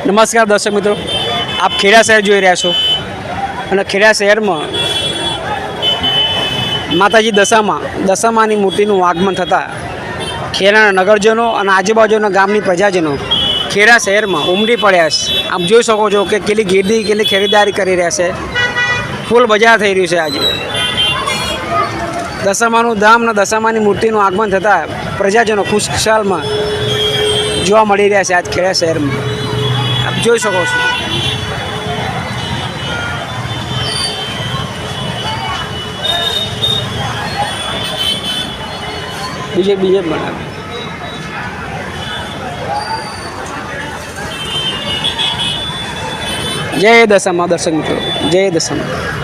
નમસ્કાર દર્શક મિત્રો, આપ ખેડા શહેર જોઈ રહ્યા છો અને ખેડા શહેરમાં માતાજી દશામાની મૂર્તિનું આગમન થતાં ખેડાના નગરજનો અને આજુબાજુના ગામની પ્રજાજનો ખેડા શહેરમાં ઉમટી પડ્યા છે. આપ જોઈ શકો છો કે કેટલી ગીરદી કેટલી ખરીદારી કરી રહ્યા છે. ફૂલ બજાર થઈ રહ્યું છે. આજે દશામાનું ધામ અને દશામાની મૂર્તિનું આગમન થતાં પ્રજાજનો ખુશખુશાલમાં જોવા મળી રહ્યા છે. આજ ખેડા શહેરમાં આપ જોઈ શકો છો. બીજે બનાવે. જય દશામાં દર્શક મિત્રો, જય દશામાં.